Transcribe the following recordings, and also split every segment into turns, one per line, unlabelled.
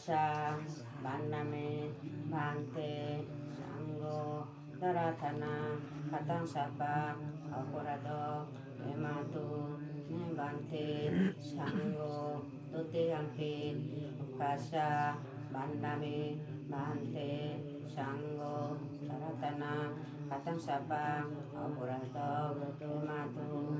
Ukasa Maname Bante Sanggo Daratana Katang Sapa Akurado Ematu Bante Sanggo Tuti Ampi Ukasa Maname Bante Sanggo Daratana Katang Sapa Akurado Ematu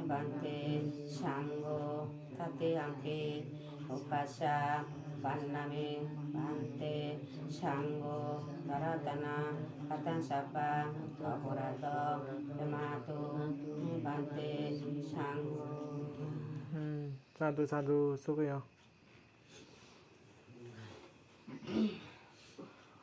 Bante Sanggo Tati Ampi Ukasa Panami Bante Sanggo Daratana Katang Sapa Akurado Ematu Bante Sanggo.
Sadu sukuyo.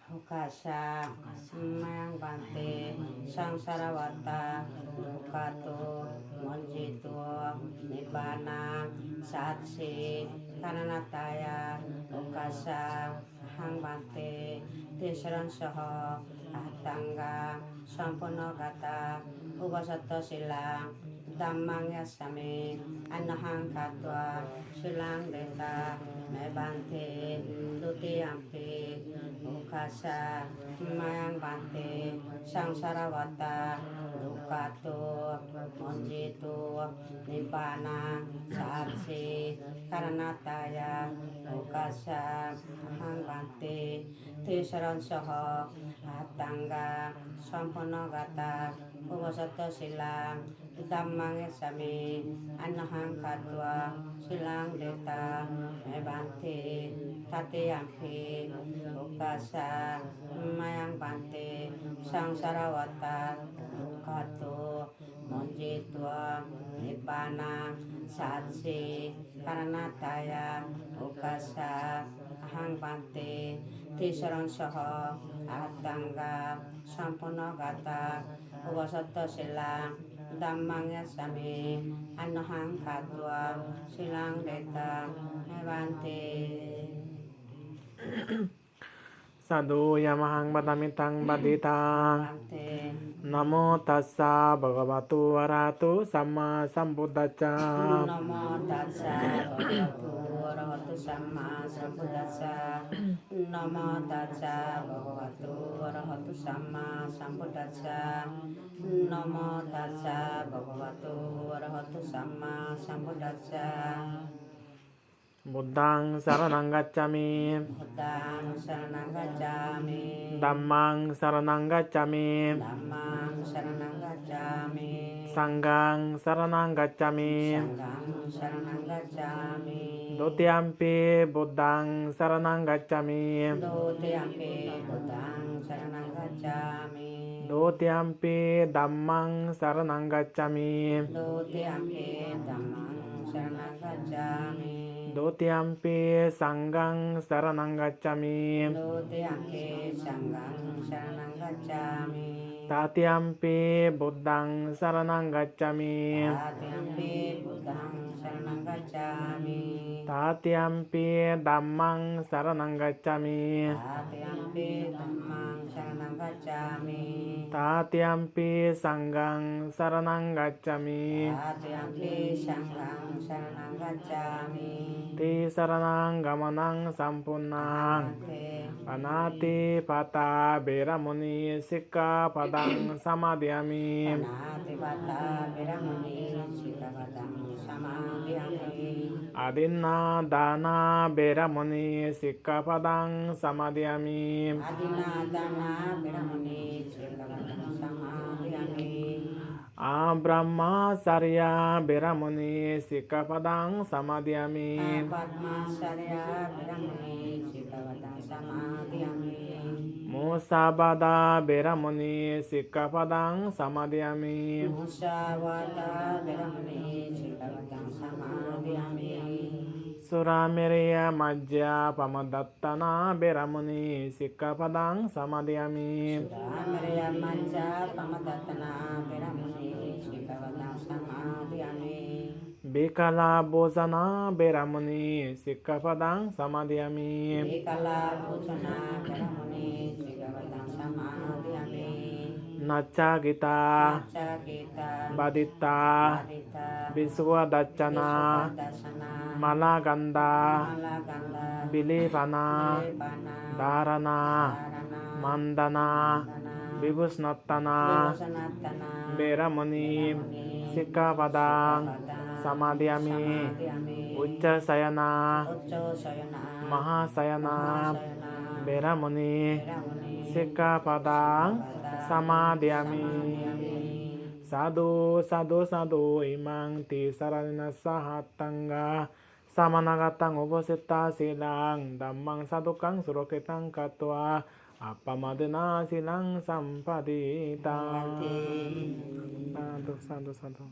Ukasa Mayang Bante Sangsarawata Ukato Monjito Nibbana Satsi Kananataya Ukasa Hang Bante Tisran Soho Atangga Sampunogata Ubasato Silang Dhammang Yasami Anahang Katwa Silang Deta Mebante Tuti Ampi Ukasa Mayang Bante Sangsarawata Dukato Monjito Nibbana Satsi Karanataya Ukasa Hang Bante Tisran Soho Atangga Sampunogata Ubasato Silang Dhammang Yasami Anahang Katwa Silang Deta Mebante Tati Ampi Ukasa Mayang Bante Sangsarawata Dukato Monjito Nibbana Satsi Karanataya Ukasa Hang Bante Tisran Soho Atangga Sampunogata Ubasato Silang Dhammang Yasami Anahang Katwa Silang Deta Mebante.
Sadu Yamahang Badamitang Baditang. Namo tassa bhagavatu arahato sama sambuddhassa.
Namo tassa bhagavatu arahato sama sambuddhassa. Namo tassa bhagavatu arahato sama sambuddhassa. Namo tassa bhagavatu arahato sama sambuddhassa.
Buddhang saranang gacchami.
Buddhang saranang gacchami.
Dhammang saranang gacchami.
Dhammang saranang gacchami.
Sanghang saranang gacchami.
Sanghang saranang gacchami.
Dutiyampi Buddhang saranang gacchami.
Dutiyampi Buddhang saranang gacchami.
Dutiyampi Dhammang saranang gacchami.
Dutiyampi Dhammang saranang gacchami.
Dutiyampi Sanghang saranang gacchami.
Dutiyampi Sanghang saranang gacchami.
Tatiyampi Buddhang saranang gacchami.
Tatiyampi Buddhang saranang gacchami.
Tatiyampi Dhammang saranang gacchami.
Tatiyampi Dhammang saranang gacchami.
Tatiyampi Sanghang saranang gacchami.
Tatiyampi Sanghang saranang gacchami.
Ti saranang gamanang sampunnang. Panati pata beramuni sikkhapadang samadhiyami.
Panati pata beramuni sikkhapadang samadhiyami.
Adinna dana beramuni sikkhapadang samadhiyami.
Adinna dana beramuni sikkhapadang samadhiyami.
Abrahmasarya beramuni sikkhapadang samadhiyami.
Padmasarya beramuni sikkhapadang samadhiyami.
Musabada beramuni sikkhapadang samadhiyami.
Musawada beramuni sikkhapadang samadhiyami.
Suramereya majja pamadattana beramuni sikkhapadang samadhiyami.
Suramereya majja pamadattana beramuni sikkhapadang samadhiyami.
Bikala bhojana beramuni sikkhapadang samadhiyami.
Bikala bhojana beramuni sikkhapadang samadhiyami.
Naca kita
Naca kita
Badita
Adita
Biswadacana
Dasana
Malaganda
Malaganda
Bilipana
Bilipana
Dharana
Dharana
Mandana Vibhusnattana
Sanatana
Beramani Sikkhapadang Samadhiyami Ucca Sayana
Ucco Sayana
Mahasayana
Sayana
Beramani
Ramuni
Sikkhapadang Samadhiyami Sadhu sadhu sadhu imang ti saranina sahatangga samanagatang ubosita silang dhammang sadukang surokitang katwa apamadena silang sampadita. Sadhu sadhu sadhu.